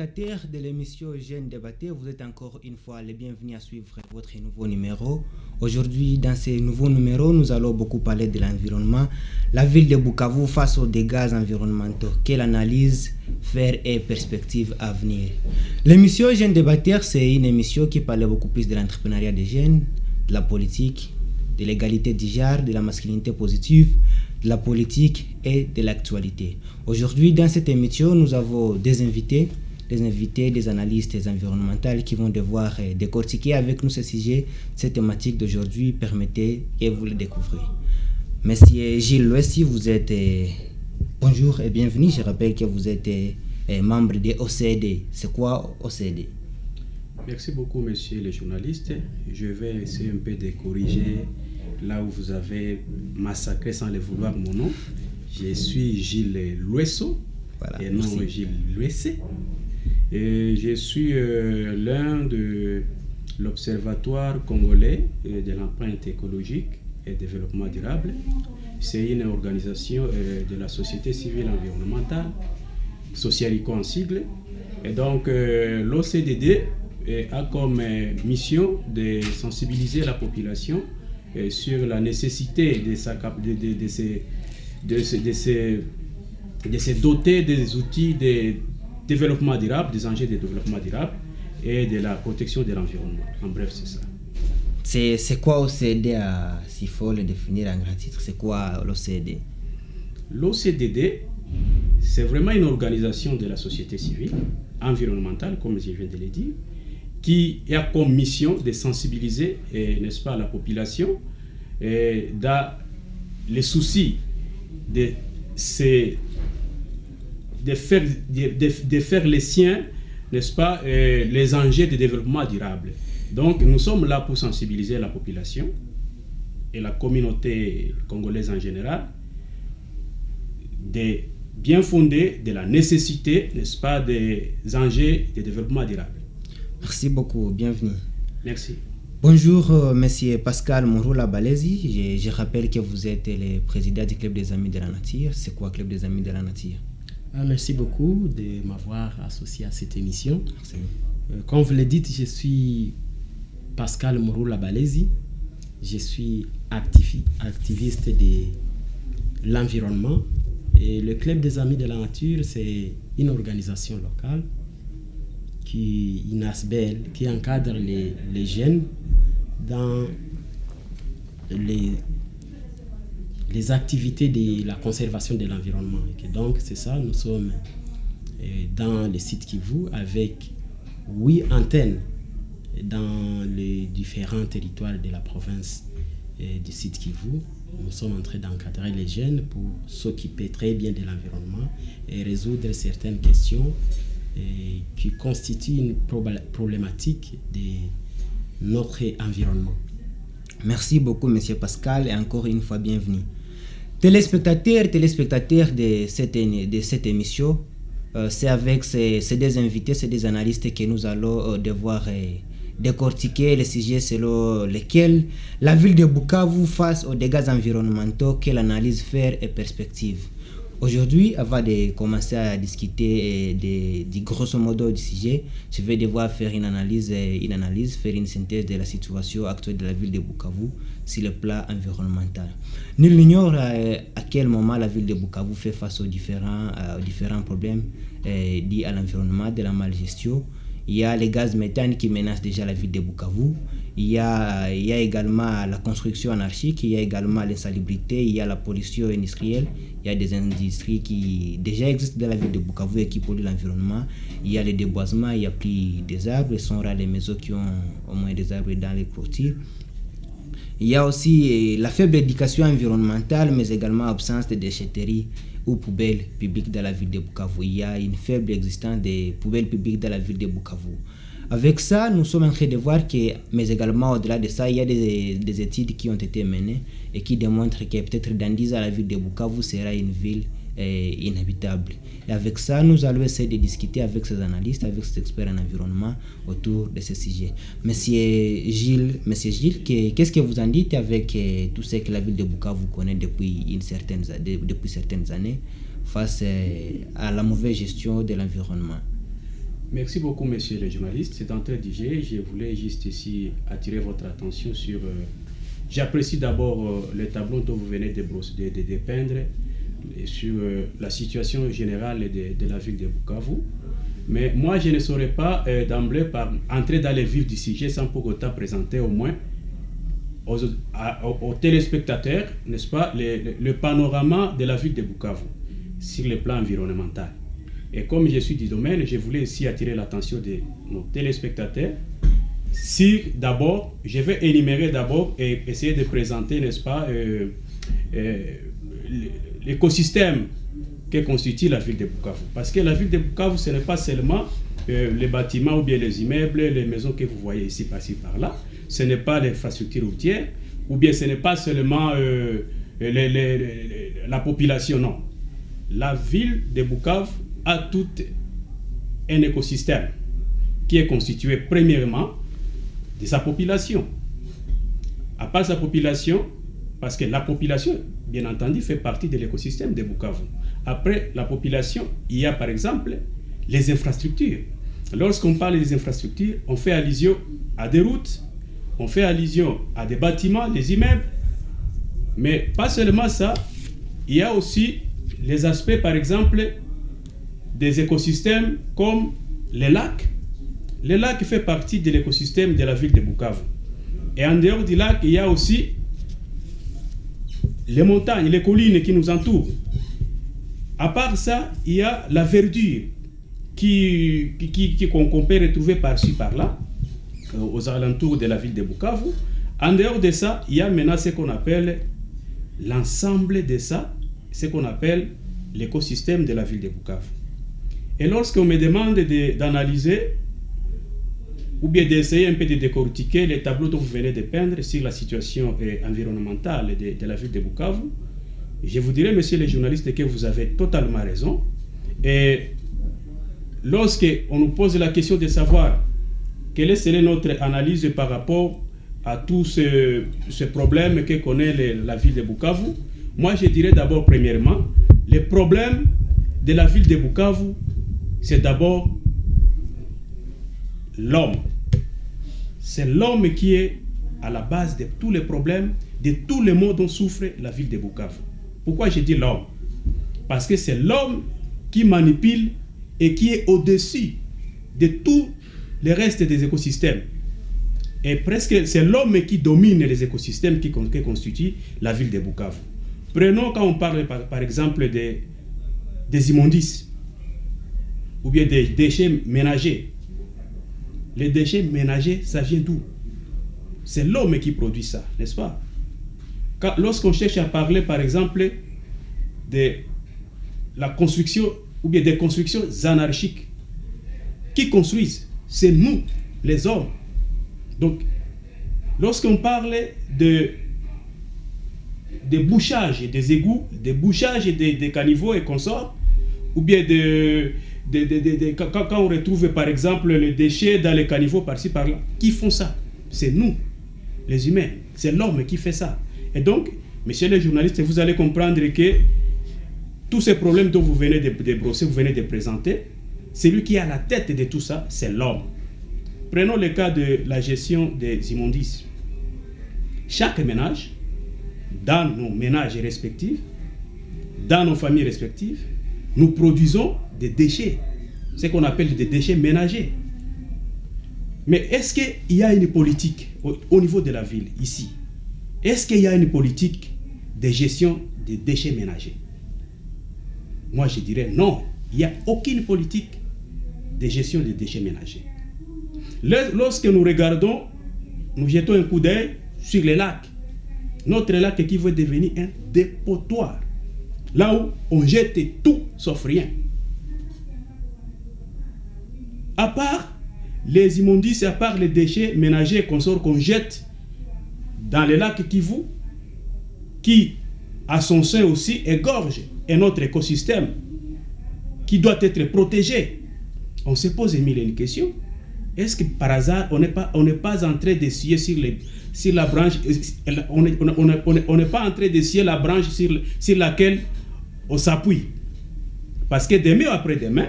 Téléspectateurs de l'émission Jeunes Débattés, vous êtes encore une fois les bienvenus à suivre votre nouveau numéro. Aujourd'hui, dans ce nouveau numéro, nous allons beaucoup parler de l'environnement. La ville de Bukavu face aux dégâts environnementaux. Quelle analyse faire et perspectives à venir. L'émission Jeunes Débatteurs, c'est une émission qui parle beaucoup plus de l'entrepreneuriat des jeunes, de la politique, de l'égalité du genre, de la masculinité positive, de la politique et de l'actualité. Aujourd'hui, dans cette émission, nous avons des invités, des analystes environnementaux qui vont devoir décortiquer avec nous ce sujet, cette thématique d'aujourd'hui. Permettez et vous le découvrez. Monsieur Gilles Loessi, vous êtes... bonjour et bienvenue. Je rappelle que vous êtes membre de OCD. C'est quoi OCD? Merci beaucoup, monsieur le journaliste. Je vais essayer un peu de corriger là où vous avez massacré sans le vouloir mon nom. Je suis Gilles Loesso, voilà, et non Gilles Loessé. Et je suis l'un de l'Observatoire congolais de l'empreinte écologique et développement durable. C'est une organisation de la société civile environnementale, Socialico en sigle. Et donc l'OCDD a comme mission de sensibiliser la population sur la nécessité de se doter des outils de développement durable, des enjeux de développement durable et de la protection de l'environnement. En bref, c'est ça. C'est quoi OCD, s'il faut le définir en grand titre, c'est quoi l'OCD? L'OCDD, c'est vraiment une organisation de la société civile environnementale, comme je viens de le dire, qui a comme mission de sensibiliser, n'est-ce pas, la population dans les soucis de faire les siens, n'est-ce pas, les enjeux de développement durable. Donc, nous sommes là pour sensibiliser la population et la communauté congolaise en général des bien fondés de la nécessité, n'est-ce pas, des enjeux de développement durable. Merci beaucoup, bienvenue. Merci. Bonjour, monsieur Pascal Mourula-Balezi. Je rappelle que vous êtes le président du Club des Amis de la Nature. C'est quoi Club des Amis de la Nature? Merci beaucoup de m'avoir associé à cette émission. Merci. Comme vous le dites, je suis Pascal Mourula-Balezi. Je suis activiste de l'environnement. Et le Club des Amis de la Nature, c'est une organisation locale une ASBEL, qui encadre les jeunes dans les activités de la conservation de l'environnement. Et donc, c'est ça, nous sommes dans le site Kivu avec 8 antennes dans les différents territoires de la province du site Kivu. Nous sommes en train d'encadrer les jeunes pour s'occuper très bien de l'environnement et résoudre certaines questions qui constitue une problématique de notre environnement. Merci beaucoup, monsieur Pascal, et encore une fois, bienvenue. Téléspectateurs de cette émission, c'est avec ces deux invités, ces deux analystes que nous allons devoir décortiquer les sujets selon lesquels la ville de Bukavu face aux dégâts environnementaux, quelle analyse faire et perspective. Aujourd'hui, avant de commencer à discuter du grosso modo du sujet, je vais devoir faire une analyse, faire une synthèse de la situation actuelle de la ville de Bukavu sur le plan environnemental. Nul n'ignore à quel moment la ville de Bukavu fait face aux différents problèmes liés à l'environnement, de la malgestion. Il y a les gaz méthane qui menacent déjà la ville de Bukavu. Il y a également la construction anarchique, il y a également l'insalubrité, il y a la pollution industrielle. Il y a des industries qui déjà existent dans la ville de Bukavu et qui polluent l'environnement. Il y a les déboisements, il n'y a plus des arbres. Ce sont rares les maisons qui ont au moins des arbres dans les clôtures. Il y a aussi la faible éducation environnementale, mais également l'absence de déchetterie ou poubelles publiques dans la ville de Bukavu. Il y a une faible existence des poubelles publiques dans la ville de Bukavu. Avec ça, nous sommes en train de voir que, mais également au-delà de ça, il y a des études qui ont été menées et qui démontrent que peut-être dans 10 ans, la ville de Bukavu sera une ville inhabitable. Et avec ça, nous allons essayer de discuter avec ces analystes, avec ces experts en environnement autour de ce sujet. Monsieur Gilles, qu'est-ce que vous en dites avec tout ce que la ville de Bukavu connaît depuis certaines années face à la mauvaise gestion de l'environnement? Merci beaucoup, monsieur le journaliste. C'est d'entrée d'IG. Je voulais juste ici attirer votre attention sur... J'apprécie d'abord le tableau dont vous venez de dépeindre sur la situation générale de la ville de Bukavu. Mais moi, je ne saurais pas d'emblée entrer dans les vifs du sujet sans pour autant présenter au moins aux téléspectateurs, n'est-ce pas, le panorama de la ville de Bukavu sur le plan environnemental. Et comme je suis du domaine, je voulais aussi attirer l'attention de nos téléspectateurs. Si d'abord, je vais énumérer d'abord et essayer de présenter, n'est-ce pas, l'écosystème que constitue la ville de Bukavu. Parce que la ville de Bukavu, ce n'est pas seulement les bâtiments ou bien les immeubles, les maisons que vous voyez ici, par-ci, par-là. Ce n'est pas l'infrastructure routière, ou bien ce n'est pas seulement la population, non. La ville de Bukavu a tout un écosystème qui est constitué premièrement de sa population. À part sa population, parce que la population, bien entendu, fait partie de l'écosystème de Bukavu. Après la population, il y a par exemple les infrastructures. Lorsqu'on parle des infrastructures, on fait allusion à des routes, on fait allusion à des bâtiments, des immeubles, mais pas seulement ça, il y a aussi les aspects, par exemple, des écosystèmes comme les lacs. Le lac fait partie de l'écosystème de la ville de Bukavu. Et en dehors du lac, il y a aussi les montagnes, les collines qui nous entourent. À part ça, il y a la verdure qu'on peut retrouver par-ci, par-là, aux alentours de la ville de Bukavu. En dehors de ça, il y a maintenant ce qu'on appelle l'ensemble de ça, ce qu'on appelle l'écosystème de la ville de Bukavu. Et lorsqu'on me demande d'analyser ou bien d'essayer un peu de décortiquer les tableaux dont vous venez de peindre sur la situation environnementale de la ville de Bukavu, je vous dirais, monsieur le journaliste, que vous avez totalement raison. Et lorsqu'on nous pose la question de savoir quelle serait notre analyse par rapport à tout ce problème que connaît la ville de Bukavu, moi je dirais d'abord, premièrement, le problème de la ville de Bukavu, c'est d'abord l'homme. C'est l'homme qui est à la base de tous les problèmes, de tous les maux dont souffre la ville de Bukavu. Pourquoi je dis l'homme? Parce que c'est l'homme qui manipule et qui est au-dessus de tous les restes des écosystèmes. Et presque c'est l'homme qui domine les écosystèmes qui constituent la ville de Bukavu. Prenons quand on parle par exemple des immondices ou bien des déchets ménagers. Les déchets ménagers, ça vient d'où? C'est l'homme qui produit ça, n'est-ce pas? Lorsqu'on cherche à parler, par exemple, de la construction ou bien des constructions anarchiques, qui construisent? C'est nous, les hommes. Donc, lorsqu'on parle de bouchage des égouts, de bouchage des caniveaux et consorts, ou bien quand on retrouve par exemple les déchets dans les caniveaux par-ci par-là, qui font ça? C'est nous, les humains. C'est l'homme qui fait ça. Et donc, messieurs les journalistes, vous allez comprendre que tous ces problèmes dont vous venez de brosser, vous venez de présenter, celui qui est à la tête de tout ça, c'est l'homme. Prenons le cas de la gestion des immondices. Chaque ménage, dans nos ménages respectifs, dans nos familles respectives, nous produisons des déchets, ce qu'on appelle des déchets ménagers. Mais est-ce qu'il y a une politique au niveau de la ville, ici? Est-ce qu'il y a une politique de gestion des déchets ménagers? Moi, je dirais non. Il n'y a aucune politique de gestion des déchets ménagers. Lorsque nous regardons, nous jetons un coup d'œil sur les lacs. Notre lac qui veut devenir un dépotoir. Là où on jette tout sauf rien. À part les immondices, à part les déchets ménagers et consorts qu'on jette dans les lacs Kivu, qui à son sein aussi égorge un autre écosystème qui doit être protégé. On se pose une question. Est-ce que par hasard on n'est pas en train d'essuyer sur la branche, on n'est pas en train d'essuyer la branche sur laquelle on s'appuie? Parce que demain ou après-demain,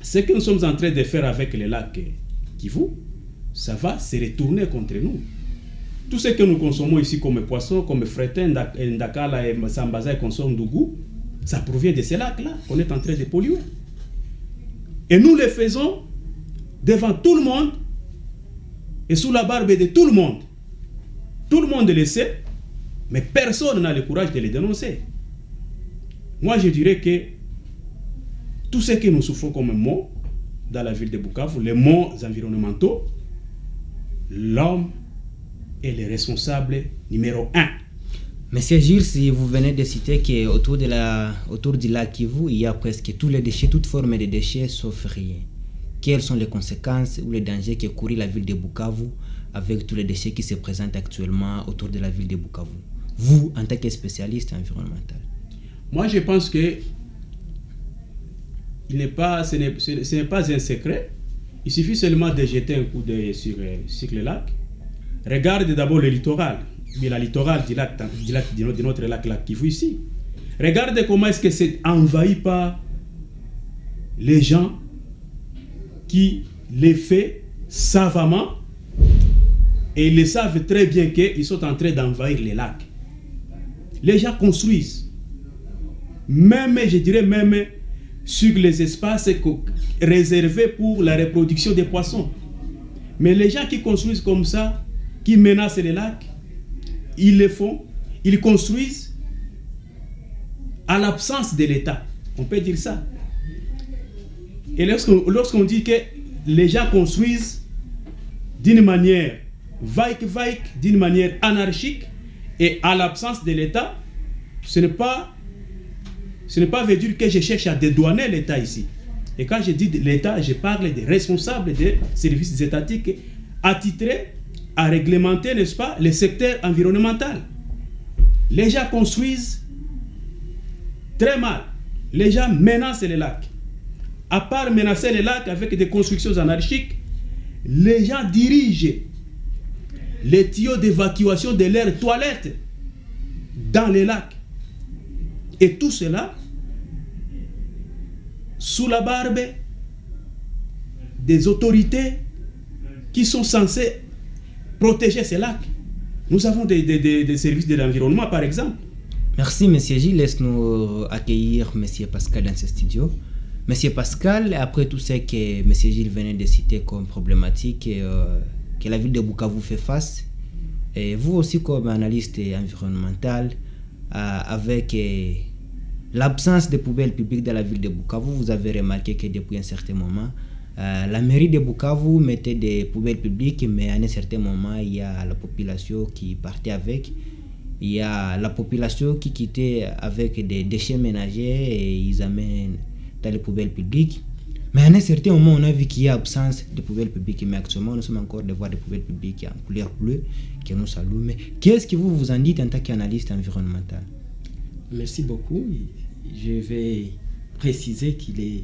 ce que nous sommes en train de faire avec les lacs Kivu, ça va se retourner contre nous. Tout ce que nous consommons ici comme poisson, comme fretin, ndakala et sambaza et consomme dougou, ça provient de ces lacs-là qu'on est en train de polluer. Et nous le faisons devant tout le monde et sous la barbe de tout le monde. Tout le monde le sait, mais personne n'a le courage de les dénoncer. Moi, je dirais que tout ce que nous souffrons comme maux dans la ville de Bukavu, les maux environnementaux, l'homme est le responsable numéro 1. Monsieur Gilles, si vous venez de citer qu'autour du lac Kivu, il y a presque tous les déchets, toutes formes de déchets, sauf rien. Quelles sont les conséquences ou les dangers que court la ville de Bukavu avec tous les déchets qui se présentent actuellement autour de la ville de Bukavu? Vous, en tant que spécialiste environnemental. Moi, je pense que ce n'est pas un secret. Il suffit seulement de jeter un coup d'œil sur le lac. Regarde d'abord le littoral, mais la littoral de notre lac Kivu ici. Regarde comment est-ce que c'est envahi par les gens qui les font savamment et ils le savent très bien qu'ils sont en train d'envahir les lacs. Les gens construisent, même, je dirais même, sur les espaces réservés pour la reproduction des poissons. Mais les gens qui construisent comme ça, qui menacent les lacs, ils le font, ils construisent à l'absence de l'État. On peut dire ça. Et lorsqu'on dit que les gens construisent d'une manière vague, d'une manière anarchique et à l'absence de l'État, ce n'est pas veut dire que je cherche à dédouaner l'État ici. Et quand je dis l'État, je parle des responsables des services étatiques attitrés à réglementer, n'est-ce pas, le secteur environnemental. Les gens construisent très mal. Les gens menacent les lacs. À part menacer les lacs avec des constructions anarchiques, les gens dirigent les tuyaux d'évacuation de leurs toilettes dans les lacs. Et tout cela sous la barbe des autorités qui sont censées protéger ces lacs. Nous avons des services de l'environnement, par exemple. Merci, M. Gilles. Laisse-nous accueillir M. Pascal dans ce studio. M. Pascal, après tout ce que M. Gilles venait de citer comme problématique que la ville de Bukavu fait face, et vous aussi comme analyste environnemental, avec l'absence de poubelles publiques dans la ville de Bukavu, vous avez remarqué que depuis un certain moment, la mairie de Bukavu mettait des poubelles publiques, mais à un certain moment, il y a la population qui partait avec. Il y a la population qui quittait avec des déchets ménagers et ils amènent dans les poubelles publiques. Mais à un certain moment, on a vu qu'il y a absence de poubelles publiques. Mais actuellement, nous sommes encore de voir des poubelles publiques en couleur bleue qui nous saluent. Mais qu'est-ce que vous en dites en tant qu'analyste environnemental? Merci beaucoup. Je vais préciser qu'il est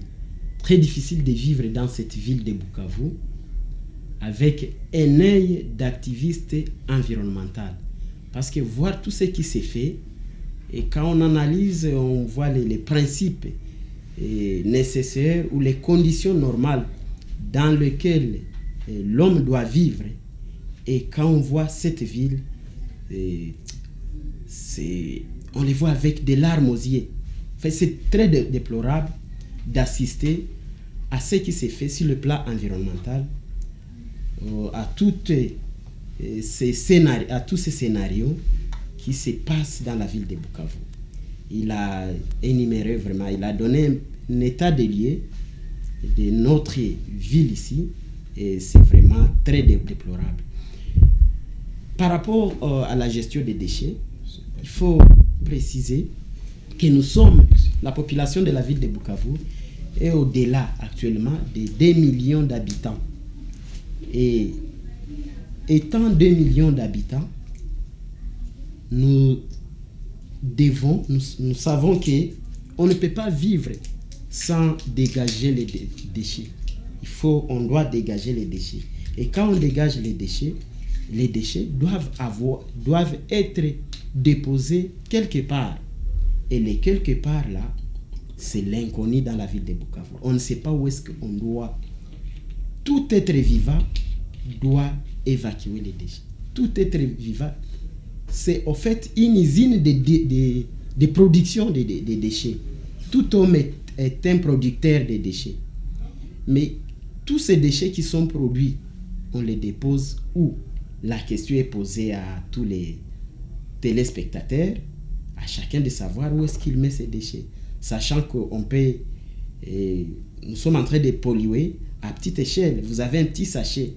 très difficile de vivre dans cette ville de Bukavu avec un œil d'activiste environnemental. Parce que voir tout ce qui s'est fait, et quand on analyse, on voit les principes nécessaires ou les conditions normales dans lesquelles l'homme doit vivre. Et quand on voit cette ville, on les voit avec des larmes aux yeux. Enfin, c'est très déplorable d'assister à ce qui s'est fait sur le plan environnemental, à tous ces scénarios qui se passent dans la ville de Bukavu. Il a énuméré vraiment, il a donné un état des lieux de notre ville ici, et c'est vraiment très déplorable. Par rapport à la gestion des déchets, il faut préciser que nous sommes, la population de la ville de Bukavu est au-delà actuellement de 2 millions d'habitants. Et étant 2 millions d'habitants, nous savons qu'on ne peut pas vivre sans dégager les déchets. On doit dégager les déchets. Et quand on dégage les déchets doivent être déposés quelque part. Et les quelque part là, c'est l'inconnu dans la ville de Bukavu. On ne sait pas où est-ce qu'on doit... Tout être vivant doit évacuer les déchets. Tout être vivant, c'est en fait une usine de production de déchets. Tout homme est un producteur de déchets. Mais tous ces déchets qui sont produits, on les dépose où? La question est posée à tous les téléspectateurs, à chacun de savoir où est-ce qu'il met ses déchets. Sachant qu'on peut... nous sommes en train de polluer à petite échelle. Vous avez un petit sachet.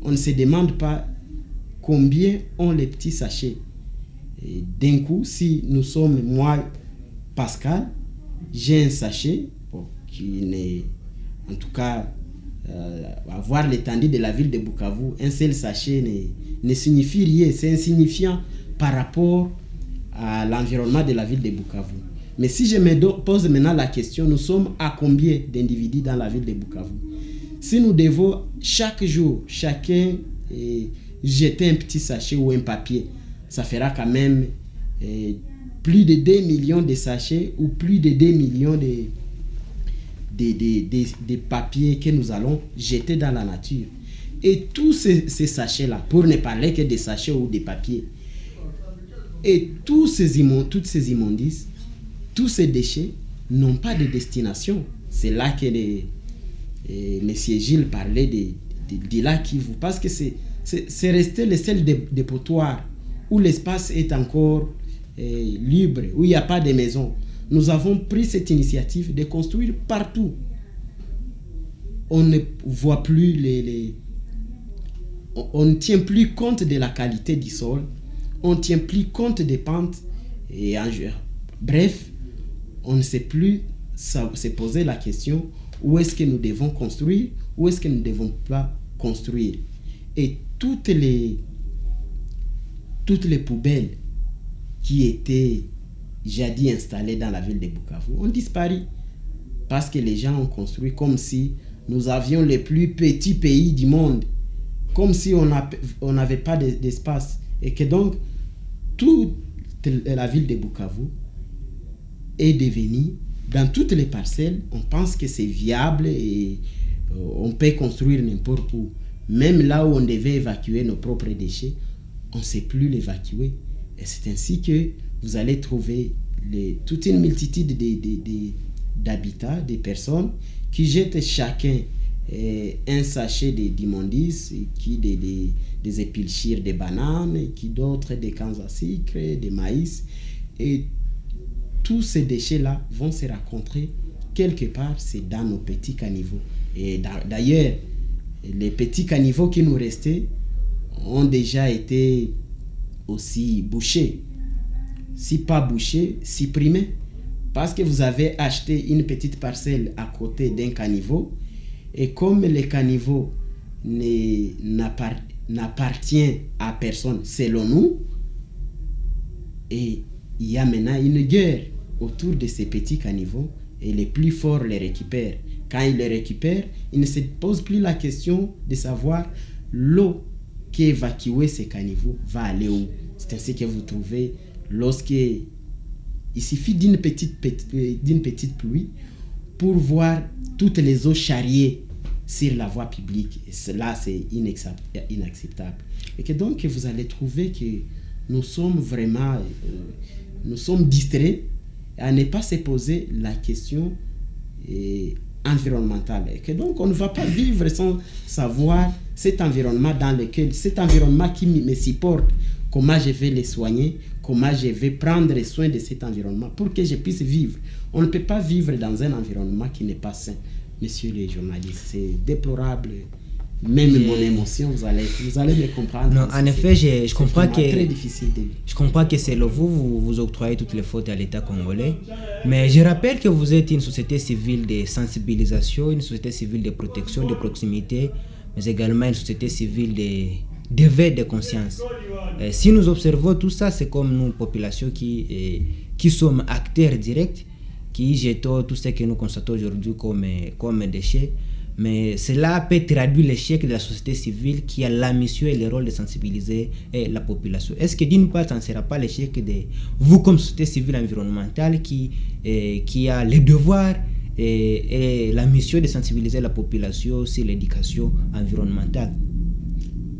On ne se demande pas combien ont les petits sachets. Et d'un coup, si nous sommes, moi, Pascal, j'ai un sachet qui n'est, en tout cas, avoir l'étendue de la ville de Bukavu, un seul sachet ne signifie rien. C'est insignifiant par rapport à l'environnement de la ville de Bukavu. Mais si je me pose maintenant la question, nous sommes à combien d'individus dans la ville de Bukavu? Si nous devons chaque jour, chacun jeter un petit sachet ou un papier, ça fera quand même plus de 2 millions de sachets ou plus de 2 millions de papiers que nous allons jeter dans la nature. Et tous ces sachets-là, pour ne parler que des sachets ou des papiers, et toutes ces immondices, tous ces déchets n'ont pas de destination. C'est là que M. Gilles parlait de lac Kivu, parce que c'est resté le seul dépotoir où l'espace est encore libre, où il n'y a pas de maison. Nous avons pris cette initiative de construire partout. On ne voit plus on ne tient plus compte de la qualité du sol, on ne tient plus compte des pentes. Bref, on ne sait plus se poser la question où est-ce que nous devons construire, où est-ce que nous ne devons pas construire. Et toutes les poubelles qui étaient jadis installées dans la ville de Bukavu ont disparu parce que les gens ont construit comme si nous avions le plus petit pays du monde, comme si on n'avait pas d'espace, et que donc toute la ville de Bukavu est devenue, dans toutes les parcelles, on pense que c'est viable et on peut construire n'importe où. Même là où on devait évacuer nos propres déchets, on ne sait plus l'évacuer. Et c'est ainsi que vous allez trouver toute une multitude d'habitats, des personnes qui jettent chacun un sachet d'immondices, qui des épluchures de bananes, qui d'autres des cannes à sucre, des maïs. Et tous ces déchets-là vont se rencontrer quelque part, c'est dans nos petits caniveaux. Et d'ailleurs, les petits caniveaux qui nous restaient ont déjà été aussi bouchés. Si pas bouchés, supprimés. Parce que vous avez acheté une petite parcelle à côté d'un caniveau, et comme le caniveau n'appartient à personne selon nous, et il y a maintenant une guerre autour de ces petits caniveaux, et les plus forts les récupèrent. Quand ils les récupèrent, ils ne se posent plus la question de savoir l'eau qui évacue ces caniveaux va aller où. C'est ainsi que vous trouvez, il suffit d'une petite pluie pour voir toutes les eaux charriées sur la voie publique. Et cela, c'est inacceptable. Et que donc, vous allez trouver que nous sommes vraiment nous sommes distraits à ne pas se poser la question environnementale. Et que donc, on ne va pas vivre sans savoir cet environnement qui me supporte, comment je vais le soigner, comment je vais prendre soin de cet environnement pour que je puisse vivre. On ne peut pas vivre dans un environnement qui n'est pas sain. Messieurs les journalistes, c'est déplorable. Même mon émotion, vous allez me comprendre. Non, en effet, je comprends que très difficile de... Je comprends que c'est vous octroyez toutes les fautes à l'État congolais, mais je rappelle que vous êtes une société civile de sensibilisation, une société civile de protection, de proximité, mais également une société civile d'éveil de conscience. Si nous observons tout ça, c'est comme nous, population qui sommes acteurs directs, qui jetons tout ce que nous constatons aujourd'hui comme déchets. Mais cela peut traduire l'échec de la société civile qui a la mission et le rôle de sensibiliser la population. Est-ce que d'une part, ça ne sera pas l'échec de vous comme société civile environnementale qui a le devoir et la mission de sensibiliser la population sur l'éducation environnementale?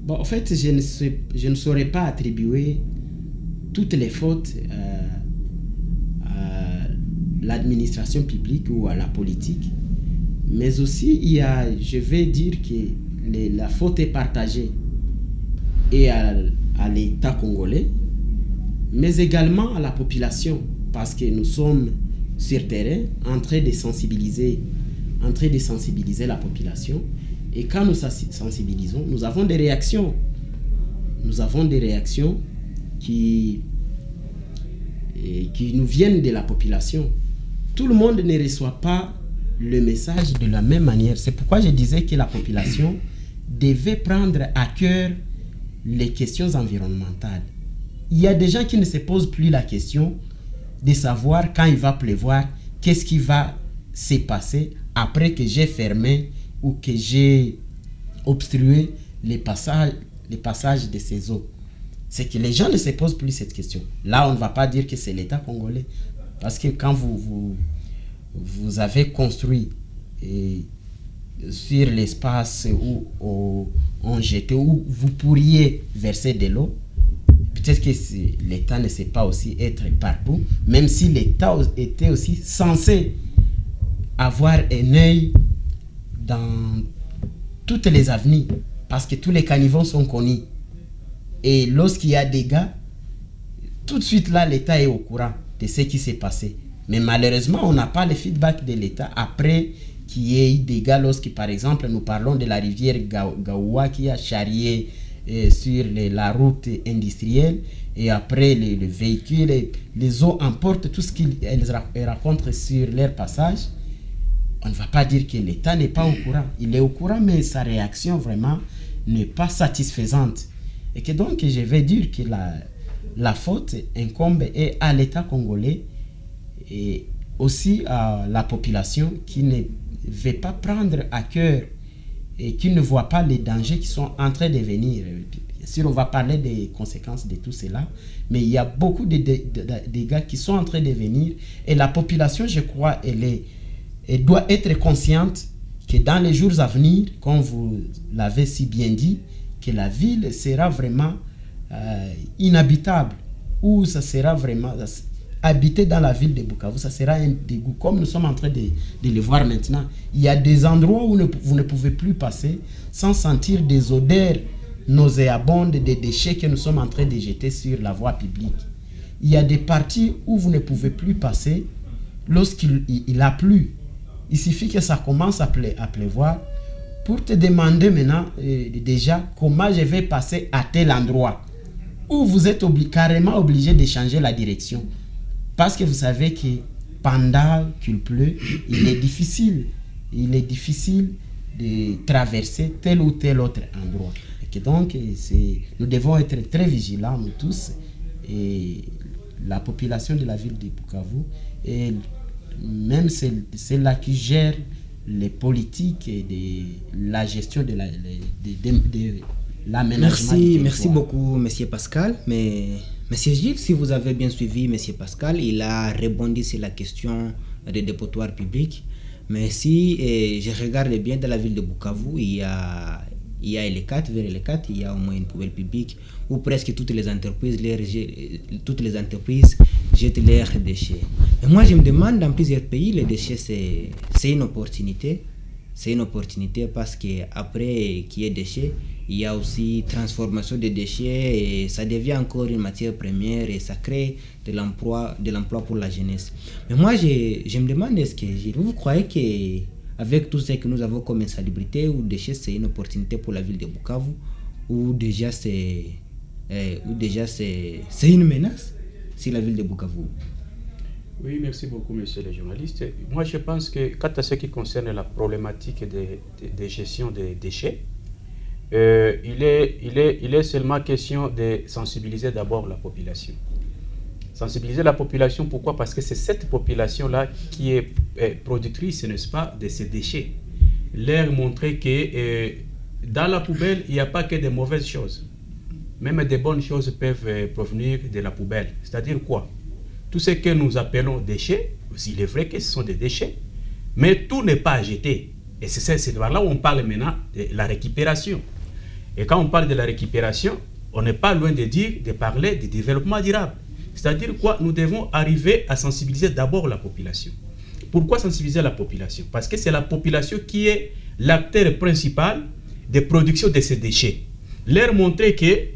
Bon, en fait, je ne saurais pas attribuer toutes les fautes à l'administration publique ou à la politique. Mais aussi, je vais dire que la faute est partagée et à l'État congolais, mais également à la population, parce que nous sommes sur terrain en train de sensibiliser la population. Et quand nous sensibilisons, nous avons des réactions. Nous avons des réactions qui nous viennent de la population. Tout le monde ne reçoit pas le message de la même manière. C'est pourquoi je disais que la population devait prendre à cœur les questions environnementales. Il y a des gens qui ne se posent plus la question de savoir quand il va pleuvoir, qu'est-ce qui va se passer après que j'ai fermé ou que j'ai obstrué les passages de ces eaux. C'est que les gens ne se posent plus cette question. Là, on ne va pas dire que c'est l'État congolais. Parce que quand vous avez construit sur l'espace où on jetait, où vous pourriez verser de l'eau, peut-être que l'État ne sait pas aussi être partout, même si l'État était aussi censé avoir un œil dans toutes les avenues, parce que tous les caniveaux sont connus. Et lorsqu'il y a des dégâts, tout de suite là, l'État est au courant de ce qui s'est passé. Mais malheureusement, on n'a pas le feedback de l'État après qu'il y ait eu des dégâts lorsque, par exemple, nous parlons de la rivière Gaoua qui a charrié sur la route industrielle, et après les véhicules, les eaux emportent tout ce qu'elles rencontrent sur leur passage. On ne va pas dire que l'État n'est pas au courant. Il est au courant, mais sa réaction vraiment n'est pas satisfaisante. Et que donc, je vais dire que la faute incombe à l'État congolais et aussi à la population qui ne veut pas prendre à cœur et qui ne voit pas les dangers qui sont en train de venir. Bien sûr, on va parler des conséquences de tout cela, mais il y a beaucoup de dégâts qui sont en train de venir, et la population, je crois, elle doit être consciente que dans les jours à venir, comme vous l'avez si bien dit, que la ville sera vraiment inhabitable, ou ça sera vraiment habité dans la ville de Bukavu, ça sera un dégoût, comme nous sommes en train de le voir maintenant. Il y a des endroits où vous ne pouvez plus passer sans sentir des odeurs nauséabondes des déchets que nous sommes en train de jeter sur la voie publique. Il y a des parties où vous ne pouvez plus passer lorsqu'il a plu. Il suffit que ça commence à pleuvoir pour te demander maintenant déjà comment je vais passer à tel endroit où vous êtes carrément obligé de changer la direction. Parce que vous savez que pendant qu'il pleut, il est difficile de traverser tel ou tel autre endroit. Et que donc, nous devons être très vigilants, nous tous, et la population de la ville de Bukavu, et même celle-là qui gère les politiques et la gestion de l'aménagement. Merci beaucoup, Monsieur Pascal. Mais Monsieur Gilles, si vous avez bien suivi Monsieur Pascal, il a rebondi sur la question des dépotoirs publics. Mais si je regarde bien dans la ville de Bukavu, il y a L4, vers L4, il y a au moins une poubelle publique où presque toutes les entreprises jettent leurs déchets. Mais moi, je me demande, dans plusieurs pays, les déchets, c'est une opportunité. C'est une opportunité parce qu'après qu'il y ait déchets, il y a aussi transformation des déchets et ça devient encore une matière première et ça crée de l'emploi pour la jeunesse. Mais moi, je me demande, est-ce que vous croyez qu'avec tout ce que nous avons comme insalubrité ou déchets, c'est une opportunité pour la ville de Bukavu, ou déjà c'est une menace sur la ville de Bukavu? Oui, merci beaucoup, monsieur le journaliste. Moi, je pense que quant à ce qui concerne la problématique de gestion des déchets, il est seulement question de sensibiliser d'abord la population. Sensibiliser la population, pourquoi? Parce que c'est cette population-là qui est productrice, n'est-ce pas, de ces déchets. leur montrer que dans la poubelle, il n'y a pas que de mauvaises choses. Même des bonnes choses peuvent provenir de la poubelle. C'est-à-dire quoi? Tout ce que nous appelons déchets, il est vrai que ce sont des déchets, mais tout n'est pas à jeter. Et c'est par là où on parle maintenant de la récupération. Et quand on parle de la récupération, on n'est pas loin de parler du développement durable. C'est-à-dire quoi? Nous devons arriver à sensibiliser d'abord la population. Pourquoi sensibiliser la population? Parce que c'est la population qui est l'acteur principal de production de ces déchets. Leur montrer que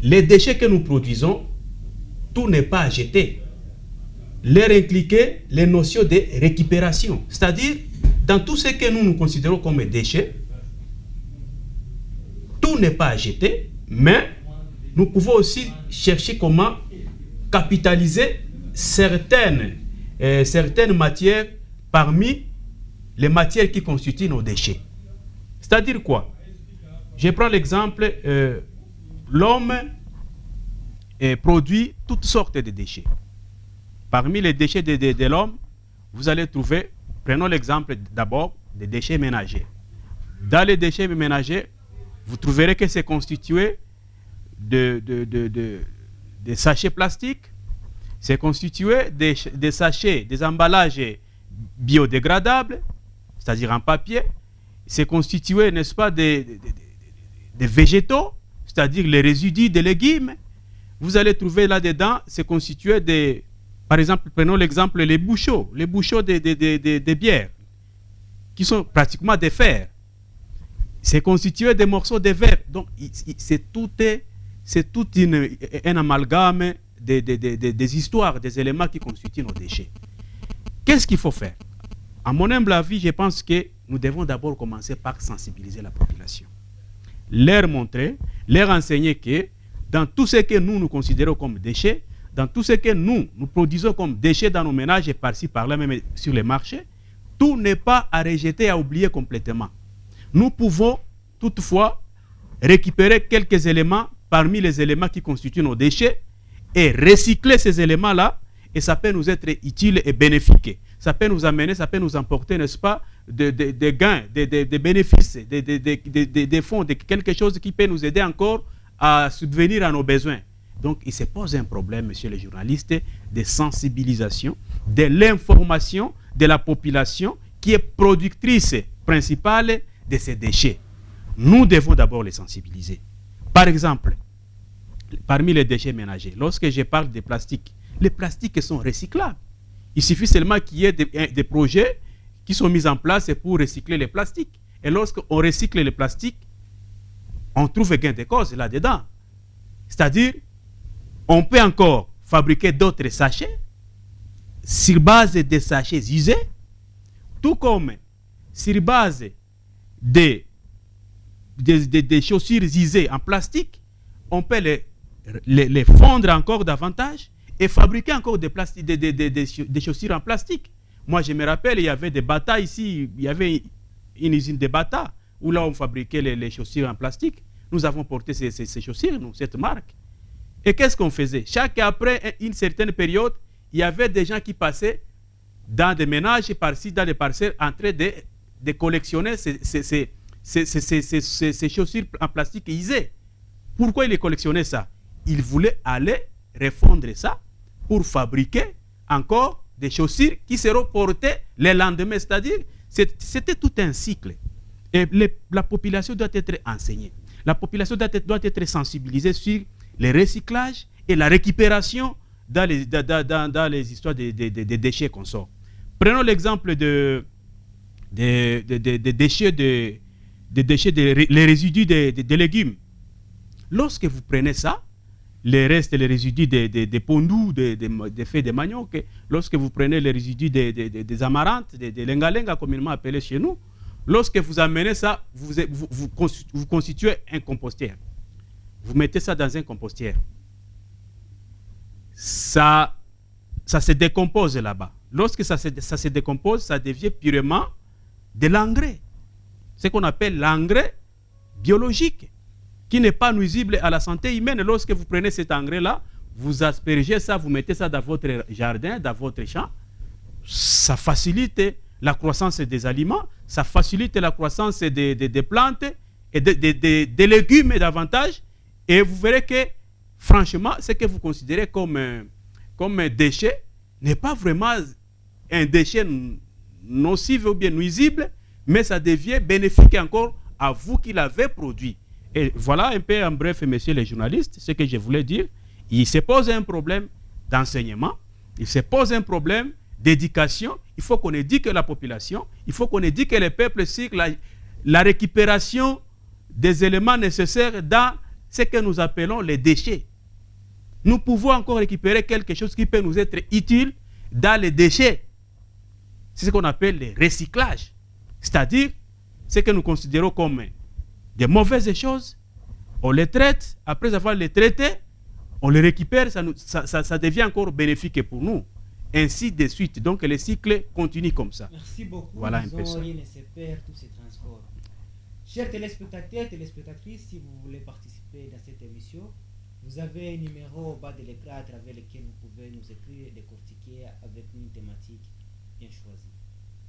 les déchets que nous produisons, tout n'est pas à jeter. Leur impliquer les notions de récupération. C'est-à-dire, dans tout ce que nous considérons comme déchets, tout n'est pas à jeter, mais nous pouvons aussi chercher comment capitaliser certaines matières parmi les matières qui constituent nos déchets. C'est-à-dire quoi? Je prends l'exemple, l'homme produit toutes sortes de déchets. Parmi les déchets de l'homme, vous allez trouver, prenons l'exemple d'abord des déchets ménagers. Dans les déchets ménagers, vous trouverez que c'est constitué de sachets plastiques, c'est constitué des sachets, des emballages biodégradables, c'est-à-dire en papier, c'est constitué, n'est-ce pas, des végétaux, c'est-à-dire les résidus des légumes. Vous allez trouver là-dedans, c'est constitué de, par exemple, prenons l'exemple, les bouchons des bières, qui sont pratiquement des fers. C'est constitué des morceaux de verre. Donc, c'est tout un amalgame des histoires, des éléments qui constituent nos déchets. Qu'est-ce qu'il faut faire? À mon humble avis, je pense que nous devons d'abord commencer par sensibiliser la population. Leur montrer, leur enseigner que dans tout ce que nous considérons comme déchets, dans tout ce que nous produisons comme déchets dans nos ménages et par-ci, par-là, même sur les marchés, tout n'est pas à rejeter, à oublier complètement. Nous pouvons toutefois récupérer quelques éléments parmi les éléments qui constituent nos déchets et recycler ces éléments-là, et ça peut nous être utile et bénéfique. Ça peut nous amener, ça peut nous emporter, n'est-ce pas, des gains, des bénéfices, des fonds, quelque chose qui peut nous aider encore à subvenir à nos besoins. Donc, il se pose un problème, monsieur le journaliste, de sensibilisation, de l'information de la population qui est productrice principale de ces déchets. Nous devons d'abord les sensibiliser. Par exemple, parmi les déchets ménagers, lorsque je parle de plastique, les plastiques sont recyclables. Il suffit seulement qu'il y ait des projets qui sont mis en place pour recycler les plastiques. Et lorsqu'on recycle les plastiques, on trouve gain de cause là-dedans. C'est-à-dire, on peut encore fabriquer d'autres sachets sur base des sachets usés, tout comme sur base des chaussures usées en plastique, on peut les fondre encore davantage et fabriquer encore des chaussures en plastique. Moi, je me rappelle, il y avait des Bata ici, il y avait une usine de Bata où là, on fabriquait les chaussures en plastique. Nous avons porté ces chaussures, nous, cette marque. Et qu'est-ce qu'on faisait? Après une certaine période, il y avait des gens qui passaient dans des ménages par-ci, dans des parcelles, en train de collectionner ces chaussures en plastique usées. Pourquoi ils collectionnaient ça? Ils voulaient aller refondre ça pour fabriquer encore des chaussures qui seront portées le lendemain. C'est-à-dire, c'était tout un cycle. Et la population doit être enseignée. La population doit être sensibilisée sur le recyclage et la récupération dans les histoires des déchets qu'on sort. Prenons l'exemple des déchets, les résidus des légumes. Lorsque vous prenez ça, les résidus des pondous, des feuilles de manioc, lorsque vous prenez les résidus des amarantes, des lenga-lenga, communément appelés chez nous, lorsque vous amenez ça, vous constituez un compostière. Vous mettez ça dans un compostière. Ça se décompose là-bas. Lorsque ça se décompose, ça devient purement de l'engrais. Ce qu'on appelle l'engrais biologique, qui n'est pas nuisible à la santé humaine. Lorsque vous prenez cet engrais-là, vous aspergez ça, vous mettez ça dans votre jardin, dans votre champ, ça facilite la croissance des aliments, ça facilite la croissance des plantes et des légumes davantage. Et vous verrez que, franchement, ce que vous considérez comme un déchet n'est pas vraiment un déchet nocif ou bien nuisible, mais ça devient bénéfique encore à vous qui l'avez produit. Et voilà un peu en bref, messieurs les journalistes, ce que je voulais dire. Il se pose un problème d'enseignement, il se pose un problème d'éducation. Il faut qu'on éduque la population, il faut qu'on éduque les peuples sur la récupération des éléments nécessaires dans ce que nous appelons les déchets. Nous pouvons encore récupérer quelque chose qui peut nous être utile dans les déchets. C'est ce qu'on appelle le recyclage. C'est-à-dire ce que nous considérons comme des mauvaises choses. On les traite, après avoir les traités, on les récupère, ça devient encore bénéfique pour nous. Ainsi de suite. Donc le cycle continue comme ça. Merci beaucoup. Voilà un peu ça. Rien ne se perd, tout se transforme. Chers téléspectateurs, téléspectatrices, si vous voulez participer dans cette émission, vous avez un numéro au bas de l'écran à travers lequel vous pouvez nous écrire et décortiquer avec une thématique bien choisie.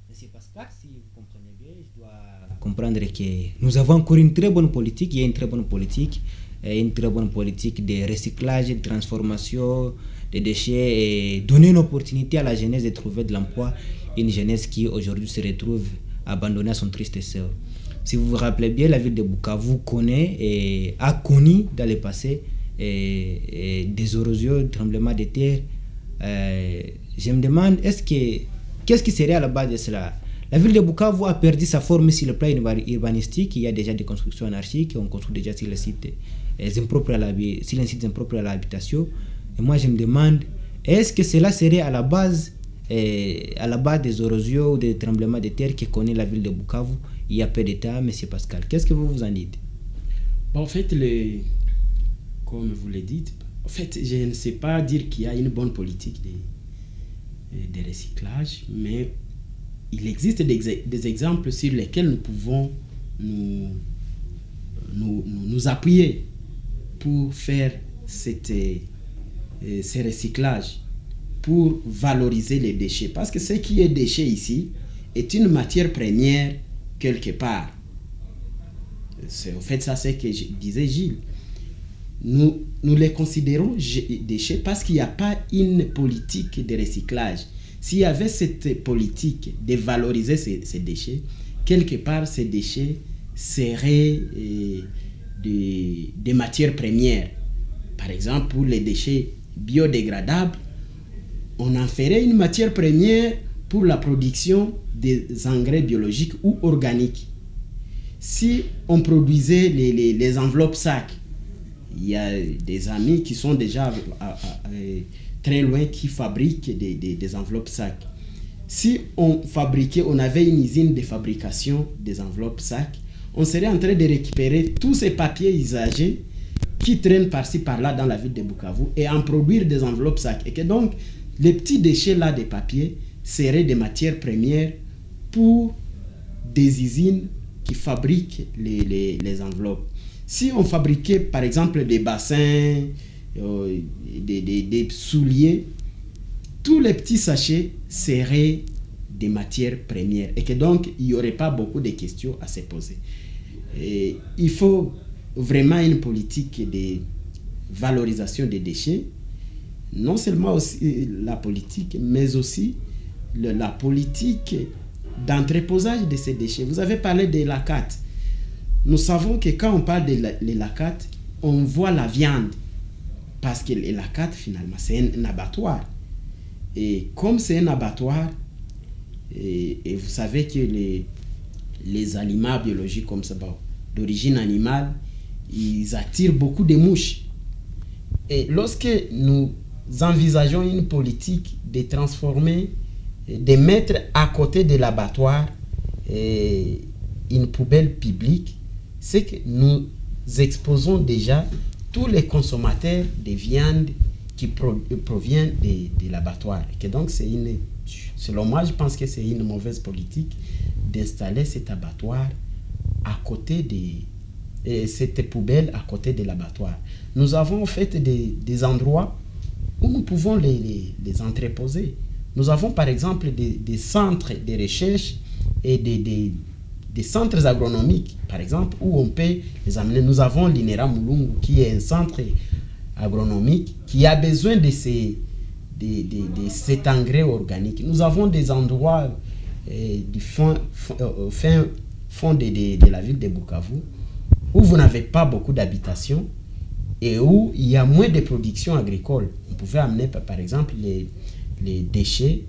Monsieur Pascal, si vous comprenez bien, je dois comprendre que nous avons encore une très bonne politique. Il y a une très bonne politique de recyclage, de transformation des déchets et donner une opportunité à la jeunesse de trouver de l'emploi. Une jeunesse qui aujourd'hui se retrouve abandonnée à son triste sort. Si vous vous rappelez bien, la ville de Bukavu connaît et a connu dans le passé des érosions, des tremblements de terre. Je me demande, qu'est-ce qui serait à la base de cela? La ville de Bukavu a perdu sa forme sur le plan urbanistique. Il y a déjà des constructions anarchiques, on construit déjà sur les sites impropres à l'habitation. Et moi je me demande, est-ce que cela serait à la base des érosions ou des tremblements de terre que connaît la ville de Bukavu il y a peu de temps, M. Pascal? Qu'est-ce que vous en dites? En fait, comme vous le dites, en fait, je ne sais pas dire qu'il y a une bonne politique de recyclage, mais il existe des exemples sur lesquels nous pouvons nous appuyer pour faire ce recyclage, pour valoriser les déchets. Parce que ce qui est déchet ici est une matière première quelque part. C'est en fait ça, c'est ce que disait Gilles. Nous les considérons déchets parce qu'il n'y a pas une politique de recyclage. S'il y avait cette politique de valoriser ces déchets, quelque part ces déchets seraient des matières premières. Par exemple, pour les déchets biodégradables, on en ferait une matière première pour la production des engrais biologiques ou organiques. Si on produisait les enveloppes sacs, il y a des amis qui sont déjà très loin qui fabriquent des enveloppes sacs. Si on avait une usine de fabrication des enveloppes sacs, on serait en train de récupérer tous ces papiers usagés qui traînent par-ci par-là dans la ville de Bukavu et en produire des enveloppes sacs. Et que donc, les petits déchets là de papier seraient des matières premières pour des usines qui fabriquent les enveloppes. Si on fabriquait par exemple des bassins, des souliers, tous les petits sachets seraient des matières premières et que donc il n'y aurait pas beaucoup de questions à se poser. Et il faut vraiment une politique de valorisation des déchets, non seulement aussi la politique, mais aussi la politique d'entreposage de ces déchets. Vous avez parlé de la CAT. Nous savons que quand on parle de la CAT, on voit la viande. Parce que la CAT, finalement, c'est un abattoir. Et comme c'est un abattoir, et vous savez que les aliments biologiques comme ça, d'origine animale, ils attirent beaucoup de mouches. Et lorsque nous envisageons une politique de transformer, de mettre à côté de l'abattoir une poubelle publique, c'est que nous exposons déjà tous les consommateurs de viande qui proviennent de l'abattoir. Et donc, selon moi, je pense que c'est une mauvaise politique d'installer cet abattoir à côté cette poubelle à côté de l'abattoir. Nous avons en fait des endroits où nous pouvons les entreposer. Nous avons par exemple des centres de recherche et des centres agronomiques, par exemple, où on peut les amener. Nous avons l'INERA Mulungu, qui est un centre agronomique qui a besoin de cet engrais organique. Nous avons des endroits du fond de la ville de Bukavu où vous n'avez pas beaucoup d'habitation et où il y a moins de production agricole. On pouvait amener par exemple les déchets